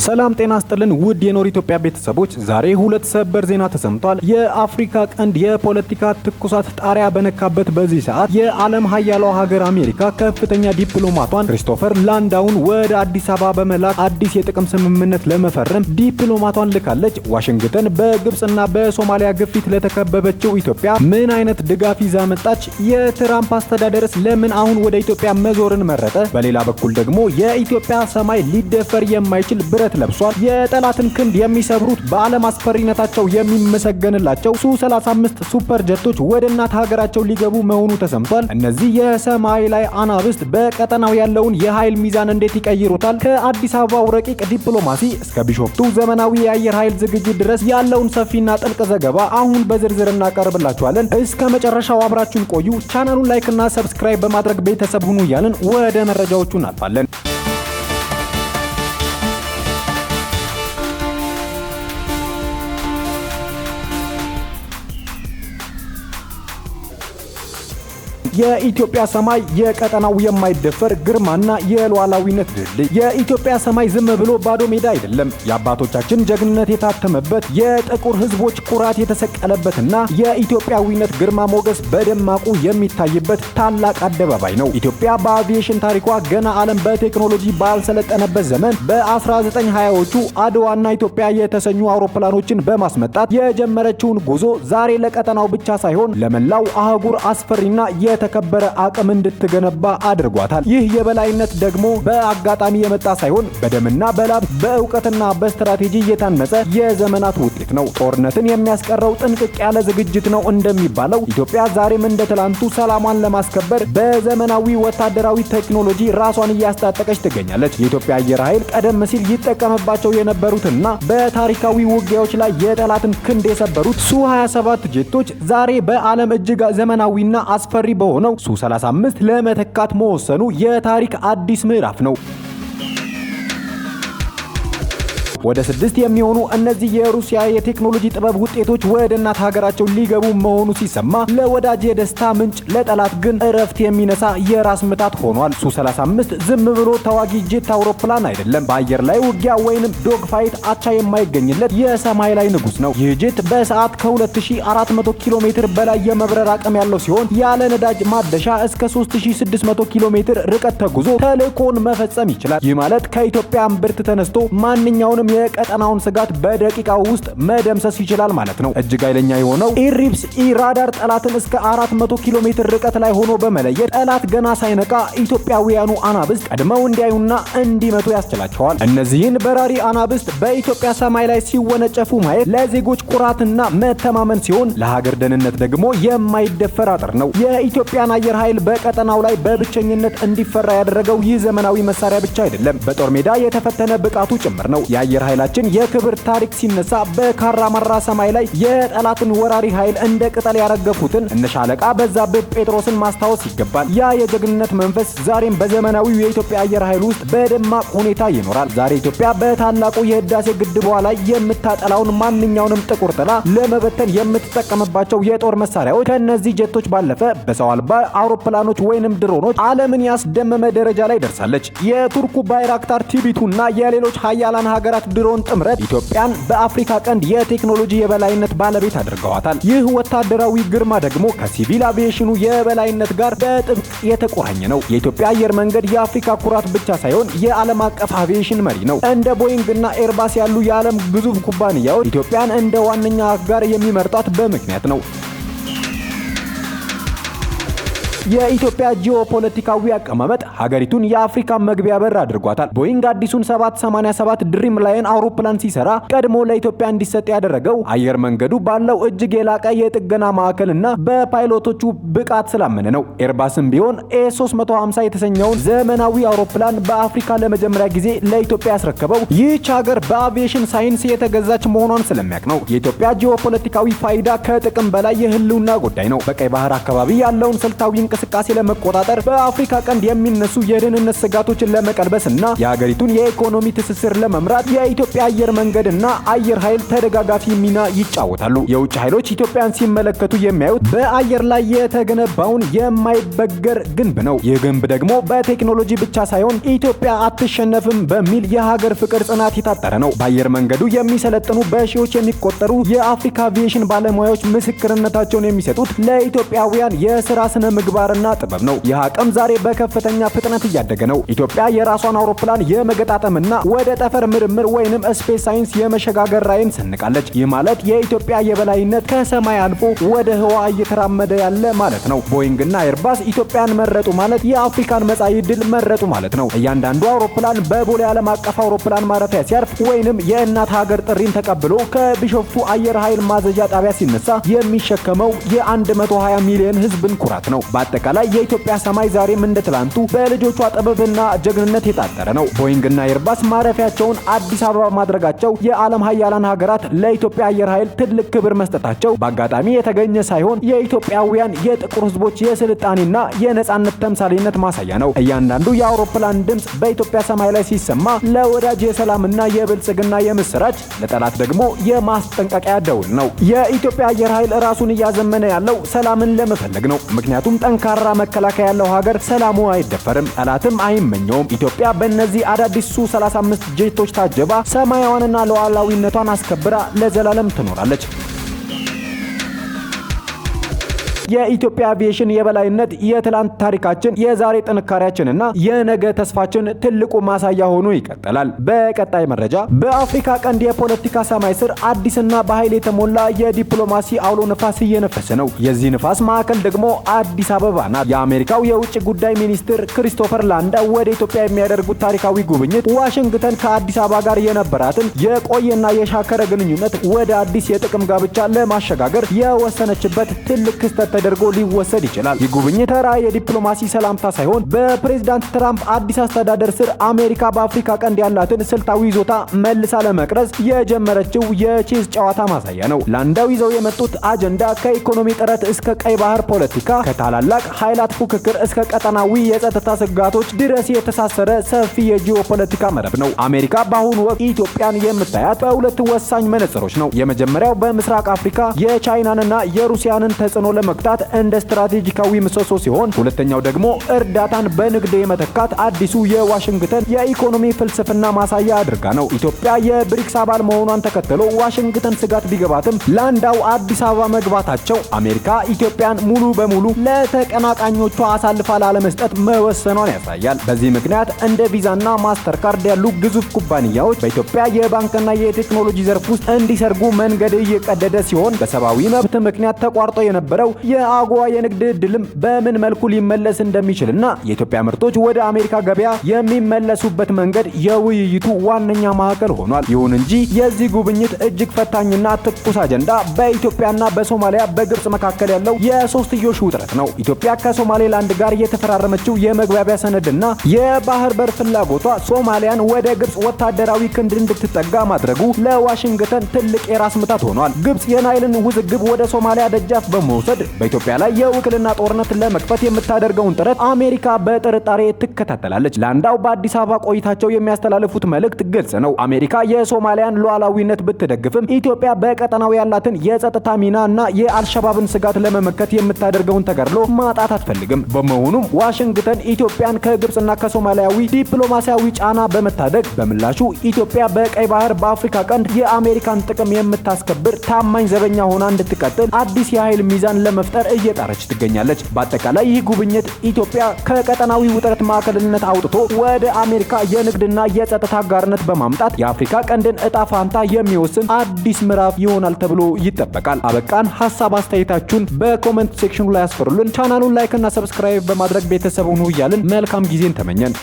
ሰላም ጤና ይስጥልን ውድ የኖር ኢትዮጵያ ቤተሰቦች፣ ዛሬ ሁለት ሰበር ዜና ተሰምቷል። የአፍሪካ ቀንድ የፖለቲካ ትኩሳት ጣሪያ በነካበት በዚህ ሰዓት የዓለም ሀያሏ ሀገር አሜሪካ ከፍተኛ ዲፕሎማቷን ክሪስቶፈር ላንዳውን ወደ አዲስ አበባ በመላክ አዲስ የጥቅም ስምምነት ለመፈረም ዲፕሎማቷን ልካለች። ዋሽንግተን በግብጽና በሶማሊያ ግፊት ለተከበበችው ኢትዮጵያ ምን አይነት ድጋፍ ይዛ መጣች? የትራምፕ አስተዳደርስ ለምን አሁን ወደ ኢትዮጵያ መዞርን መረጠ? በሌላ በኩል ደግሞ የኢትዮጵያ ሰማይ ሊደፈር የማይችል ብረት ለብሷል። የጠላትን ክንድ የሚሰብሩት በዓለም አስፈሪነታቸው የሚመሰገንላቸው ሱ-35 ሱፐር ጀቶች ወደ እናት ሀገራቸው ሊገቡ መሆኑ ተሰምቷል። እነዚህ የሰማይ ላይ አናብስት በቀጠናው ያለውን የኃይል ሚዛን እንዴት ይቀይሩታል? ከአዲስ አበባው ረቂቅ ዲፕሎማሲ እስከ ቢሾፍቱ ዘመናዊ የአየር ኃይል ዝግጅት ድረስ ያለውን ሰፊና ጥልቅ ዘገባ አሁን በዝርዝር እናቀርብላችኋለን። እስከ መጨረሻው አብራችሁን ቆዩ። ቻናሉን ላይክ እና ሰብስክራይብ በማድረግ ቤተሰብ ሁኑ እያልን ወደ መረጃዎቹ እናልፋለን። የኢትዮጵያ ሰማይ የቀጠናው የማይደፈር ግርማና የሉዓላዊነት ድልድይ። የኢትዮጵያ ሰማይ ዝም ብሎ ባዶ ሜዳ አይደለም። የአባቶቻችን ጀግንነት የታተመበት፣ የጥቁር ሕዝቦች ኩራት የተሰቀለበትና የኢትዮጵያዊነት ግርማ ሞገስ በደማቁ የሚታይበት ታላቅ አደባባይ ነው። ኢትዮጵያ በአቪዬሽን ታሪኳ ገና ዓለም በቴክኖሎጂ ባልሰለጠነበት ዘመን በ1920ዎቹ አድዋና ኢትዮጵያ የተሰኙ አውሮፕላኖችን በማስመጣት የጀመረችውን ጉዞ ዛሬ ለቀጠናው ብቻ ሳይሆን ለመላው አህጉር አስፈሪና የተከበረ አቅም እንድትገነባ አድርጓታል። ይህ የበላይነት ደግሞ በአጋጣሚ የመጣ ሳይሆን በደምና በላብ በእውቀትና በስትራቴጂ የታነጸ የዘመናት ውጤት ነው። ጦርነትን የሚያስቀረው ጥንቅቅ ያለ ዝግጅት ነው እንደሚባለው ኢትዮጵያ ዛሬም እንደ ትላንቱ ሰላሟን ለማስከበር በዘመናዊ ወታደራዊ ቴክኖሎጂ ራሷን እያስታጠቀች ትገኛለች። የኢትዮጵያ አየር ኃይል ቀደም ሲል ይጠቀምባቸው የነበሩትና በታሪካዊ ውጊያዎች ላይ የጠላትን ክንድ የሰበሩት ሱ-27 ጄቶች ዛሬ በዓለም እጅግ ዘመናዊና አስፈሪ በሆነው ሱ-35 ለመተካት መወሰኑ የታሪክ አዲስ ምዕራፍ ነው። ወደ 6 የሚሆኑ እነዚህ የሩሲያ የቴክኖሎጂ ጥበብ ውጤቶች ወደ እናት ሀገራቸው ሊገቡ መሆኑ ሲሰማ ለወዳጅ የደስታ ምንጭ፣ ለጠላት ግን እረፍት የሚነሳ የራስ ምታት ሆኗል። ሱ-35 ዝም ብሎ ተዋጊ ጄት አውሮፕላን አይደለም። በአየር ላይ ውጊያ ወይንም ዶግ ፋይት አቻ የማይገኝለት የሰማይ ላይ ንጉስ ነው። ይህ ጄት በሰዓት ከ2400 ኪሎ ሜትር በላይ የመብረር አቅም ያለው ሲሆን ያለ ነዳጅ ማደሻ እስከ 3600 ኪሎ ሜትር ርቀት ተጉዞ ተልዕኮን መፈጸም ይችላል። ይህ ማለት ከኢትዮጵያ እምብርት ተነስቶ ማንኛውንም የቀጠናውን ስጋት በደቂቃው ውስጥ መደምሰስ ይችላል ማለት ነው። እጅግ ኃይለኛ የሆነው ኢሪፕስ ራዳር ጠላትን እስከ 400 ኪሎ ሜትር ርቀት ላይ ሆኖ በመለየት ጠላት ገና ሳይነቃ ኢትዮጵያውያኑ አናብስት ቀድመው እንዲያዩና እንዲመቱ ያስችላቸዋል። እነዚህን በራሪ አናብስት በኢትዮጵያ ሰማይ ላይ ሲወነጨፉ ማየት ለዜጎች ኩራትና መተማመን ሲሆን፣ ለሀገር ደህንነት ደግሞ የማይደፈር አጥር ነው። የኢትዮጵያን አየር ኃይል በቀጠናው ላይ በብቸኝነት እንዲፈራ ያደረገው ይህ ዘመናዊ መሳሪያ ብቻ አይደለም፣ በጦር ሜዳ የተፈተነ ብቃቱ ጭምር ነው። የአየር ኃይላችን የክብር ታሪክ ሲነሳ በካራማራ ሰማይ ላይ የጠላትን ወራሪ ኃይል እንደ ቅጠል ያረገፉትን እነ ሻለቃ በዛብህ ጴጥሮስን ማስታወስ ይገባል። ያ የጀግንነት መንፈስ ዛሬም በዘመናዊው የኢትዮጵያ አየር ኃይል ውስጥ በደማቅ ሁኔታ ይኖራል። ዛሬ ኢትዮጵያ በታላቁ የህዳሴ ግድቧ ላይ የምታጠላውን ማንኛውንም ጥቁር ጥላ ለመበተን የምትጠቀምባቸው የጦር መሳሪያዎች ከነዚህ ጀቶች ባለፈ በሰው አልባ አውሮፕላኖች ወይንም ድሮኖች ዓለምን ያስደመመ ደረጃ ላይ ደርሳለች። የቱርኩ ባይራክታር ቲቢቱና የሌሎች ሀያላን ሀገራት ድሮን ጥምረት ኢትዮጵያን በአፍሪካ ቀንድ የቴክኖሎጂ የበላይነት ባለቤት አድርገዋታል። ይህ ወታደራዊ ግርማ ደግሞ ከሲቪል አቪዬሽኑ የበላይነት ጋር በጥብቅ የተቆራኘ ነው። የኢትዮጵያ አየር መንገድ የአፍሪካ ኩራት ብቻ ሳይሆን የዓለም አቀፍ አቪዬሽን መሪ ነው። እንደ ቦይንግ እና ኤርባስ ያሉ የዓለም ግዙፍ ኩባንያዎች ኢትዮጵያን እንደ ዋነኛ አጋር የሚመርጧት በምክንያት ነው። የኢትዮጵያ ጂኦፖለቲካዊ አቀማመጥ ሀገሪቱን የአፍሪካ መግቢያ በር አድርጓታል። ቦይንግ አዲሱን 787 ድሪም ላይን አውሮፕላን ሲሰራ ቀድሞ ለኢትዮጵያ እንዲሰጥ ያደረገው አየር መንገዱ ባለው እጅግ የላቀ የጥገና ማዕከልና በፓይሎቶቹ ብቃት ስላመነ ነው። ኤርባስም ቢሆን ኤ350 የተሰኘውን ዘመናዊ አውሮፕላን በአፍሪካ ለመጀመሪያ ጊዜ ለኢትዮጵያ ያስረከበው ይህች ሀገር በአቪዬሽን ሳይንስ የተገዛች መሆኗን ስለሚያውቅ ነው። የኢትዮጵያ ጂኦፖለቲካዊ ፋይዳ ከጥቅም በላይ የህልውና ጉዳይ ነው። በቀይ ባህር አካባቢ ያለውን ስልታዊ እንቅስቃሴ ለመቆጣጠር በአፍሪካ ቀንድ የሚነሱ የደህንነት ስጋቶችን ለመቀልበስና የሀገሪቱን የኢኮኖሚ ትስስር ለመምራት የኢትዮጵያ አየር መንገድና አየር ኃይል ተደጋጋፊ ሚና ይጫወታሉ። የውጭ ኃይሎች ኢትዮጵያን ሲመለከቱ የሚያዩት በአየር ላይ የተገነባውን የማይበገር ግንብ ነው። ይህ ግንብ ደግሞ በቴክኖሎጂ ብቻ ሳይሆን ኢትዮጵያ አትሸነፍም በሚል የሀገር ፍቅር ጽናት የታጠረ ነው። በአየር መንገዱ የሚሰለጥኑ በሺዎች የሚቆጠሩ የአፍሪካ አቪዬሽን ባለሙያዎች ምስክርነታቸውን የሚሰጡት ለኢትዮጵያውያን የሥራ ስነ ምግባርና ጥበብ ነው። ይህ አቅም ዛሬ በከፍተኛ ፍጥነት እያደገ ነው። ኢትዮጵያ የራሷን አውሮፕላን የመገጣጠምና ወደ ጠፈር ምርምር ወይንም ስፔስ ሳይንስ የመሸጋገር ራዕይን ሰንቃለች። ይህ ማለት የኢትዮጵያ የበላይነት ከሰማይ አልፎ ወደ ህዋ እየተራመደ ያለ ማለት ነው። ቦይንግና ኤርባስ ኢትዮጵያን መረጡ ማለት የአፍሪካን መጻኢ ዕድል መረጡ ማለት ነው። እያንዳንዱ አውሮፕላን በቦሌ ዓለም አቀፍ አውሮፕላን ማረፊያ ሲያርፍ ወይንም የእናት ሀገር ጥሪን ተቀብሎ ከቢሾፍቱ አየር ኃይል ማዘዣ ጣቢያ ሲነሳ የሚሸከመው የ120 ሚሊዮን ህዝብን ኩራት ነው። በአጠቃላይ የኢትዮጵያ ሰማይ ዛሬም እንደ ትላንቱ በልጆቿ ጥበብና ጀግንነት የታጠረ ነው። ቦይንግና ኤርባስ ማረፊያቸውን አዲስ አበባ ማድረጋቸው የዓለም ሀያላን ሀገራት ለኢትዮጵያ አየር ኃይል ትልቅ ክብር መስጠታቸው በአጋጣሚ የተገኘ ሳይሆን የኢትዮጵያውያን የጥቁር ህዝቦች የስልጣኔና የነጻነት ተምሳሌነት ማሳያ ነው። እያንዳንዱ የአውሮፕላን ድምፅ በኢትዮጵያ ሰማይ ላይ ሲሰማ ለወዳጅ የሰላምና የብልጽግና የምስራች፣ ለጠላት ደግሞ የማስጠንቀቂያ ደውል ነው። የኢትዮጵያ አየር ኃይል ራሱን እያዘመነ ያለው ሰላምን ለመፈለግ ነው። ምክንያቱም ጠንካራ መከላከያ ያለው ሀገር ሰላሙ አይደፈርም፣ ጠላትም አይመኘውም። ኢትዮጵያ በእነዚህ አዳዲስ ሱ-35 ጄቶች ታጀባ ሰማያዋንና ሉዓላዊነቷን አስከብራ ለዘላለም ትኖራለች። የኢትዮጵያ አቪዬሽን የበላይነት የትላንት ታሪካችን፣ የዛሬ ጥንካሬያችንና የነገ ተስፋችን ትልቁ ማሳያ ሆኖ ይቀጥላል። በቀጣይ መረጃ በአፍሪካ ቀንድ የፖለቲካ ሰማይ ስር አዲስና በኃይል የተሞላ የዲፕሎማሲ አውሎ ነፋስ እየነፈሰ ነው። የዚህ ንፋስ ማዕከል ደግሞ አዲስ አበባ ናት። የአሜሪካው የውጭ ጉዳይ ሚኒስትር ክሪስቶፈር ላንዳው ወደ ኢትዮጵያ የሚያደርጉት ታሪካዊ ጉብኝት ዋሽንግተን ከአዲስ አበባ ጋር የነበራትን የቆየና የሻከረ ግንኙነት ወደ አዲስ የጥቅም ጋብቻ ለማሸጋገር የወሰነችበት ትልቅ ክስተት ተደርጎ ሊወሰድ ይችላል። ይህ ጉብኝት ተራ የዲፕሎማሲ ሰላምታ ሳይሆን በፕሬዝዳንት ትራምፕ አዲስ አስተዳደር ስር አሜሪካ በአፍሪካ ቀንድ ያላትን ስልታዊ ይዞታ መልሳ ለመቅረጽ የጀመረችው የቼዝ ጨዋታ ማሳያ ነው። ላንዳው ይዘው የመጡት አጀንዳ ከኢኮኖሚ ጥረት እስከ ቀይ ባህር ፖለቲካ፣ ከታላላቅ ኃይላት ፉክክር እስከ ቀጠናዊ የጸጥታ ስጋቶች ድረስ የተሳሰረ ሰፊ የጂኦፖለቲካ መረብ ነው። አሜሪካ በአሁኑ ወቅት ኢትዮጵያን የምታያት በሁለት ወሳኝ መነጽሮች ነው። የመጀመሪያው በምስራቅ አፍሪካ የቻይናንና የሩሲያንን ተጽዕኖ ለመግታት እንደ ስትራቴጂካዊ ምሰሶ ሲሆን፣ ሁለተኛው ደግሞ እርዳታን በንግድ የመተካት አዲሱ የዋሽንግተን የኢኮኖሚ ፍልስፍና ማሳያ አድርጋ ነው። ኢትዮጵያ የብሪክስ አባል መሆኗን ተከትሎ ዋሽንግተን ስጋት ቢገባትም ላንዳው አዲስ አበባ መግባታቸው አሜሪካ ኢትዮጵያን ሙሉ በሙሉ ለተቀናቃኞቿ አሳልፋ ላለመስጠት መወሰኗን ያሳያል። በዚህ ምክንያት እንደ ቪዛና ማስተርካርድ ያሉ ግዙፍ ኩባንያዎች በኢትዮጵያ የባንክና የቴክኖሎጂ ዘርፍ ውስጥ እንዲሰርጉ መንገድ እየቀደደ ሲሆን፣ በሰብአዊ መብት ምክንያት ተቋርጦ የነበረው የአጎዋ የንግድ ዕድልም በምን መልኩ ሊመለስ እንደሚችልና የኢትዮጵያ ምርቶች ወደ አሜሪካ ገበያ የሚመለሱበት መንገድ የውይይቱ ዋነኛ ማዕከል ሆኗል። ይሁን እንጂ የዚህ ጉብኝት እጅግ ፈታኝና ትኩስ አጀንዳ በኢትዮጵያና በሶማሊያ በግብጽ መካከል ያለው የሶስትዮሽ ውጥረት ነው። ኢትዮጵያ ከሶማሌላንድ ጋር የተፈራረመችው የመግባቢያ ሰነድና የባህር በር ፍላጎቷ ሶማሊያን ወደ ግብጽ ወታደራዊ ክንድ እንድትጠጋ ማድረጉ ለዋሽንግተን ትልቅ የራስ ምታት ሆኗል። ግብጽ የናይልን ውዝግብ ወደ ሶማሊያ ደጃፍ በመውሰድ በኢትዮጵያ ላይ የውክልና ጦርነት ለመክፈት የምታደርገውን ጥረት አሜሪካ በጥርጣሬ ትከታተላለች። ላንዳው በአዲስ አበባ ቆይታቸው የሚያስተላልፉት መልእክት ግልጽ ነው። አሜሪካ የሶማሊያን ሉዓላዊነት ብትደግፍም ኢትዮጵያ በቀጠናው ያላትን የጸጥታ ሚና እና የአልሸባብን ስጋት ለመመከት የምታደርገውን ተጋድሎ ማጣት አትፈልግም። በመሆኑም ዋሽንግተን ኢትዮጵያን ከግብጽና ከሶማሊያዊ ዲፕሎማሲያዊ ጫና በመታደግ በምላሹ ኢትዮጵያ በቀይ ባህር በአፍሪካ ቀንድ የአሜሪካን ጥቅም የምታስከብር ታማኝ ዘበኛ ሆና እንድትቀጥል አዲስ የኃይል ሚዛን ለመፍጠር እየጣረች ትገኛለች። በአጠቃላይ ይህ ጉብኝት ኢትዮጵያ ከቀጠናዊ ውጥረት ማዕከልነት አውጥቶ ወደ አሜሪካ የንግድና የጸጥታ አጋርነት በማምጣት የአፍሪካ ቀንድን እጣ ፋንታ የሚወስን አዲስ ምዕራፍ ይሆናል ተብሎ ይጠበቃል። አበቃን። ሐሳብ አስተያየታችሁን በኮሜንት ሴክሽኑ ላይ አስፈሩልን። ቻናሉን ላይክ እና ሰብስክራይብ በማድረግ ቤተሰብ ሁኑ እያልን መልካም ጊዜን ተመኘን።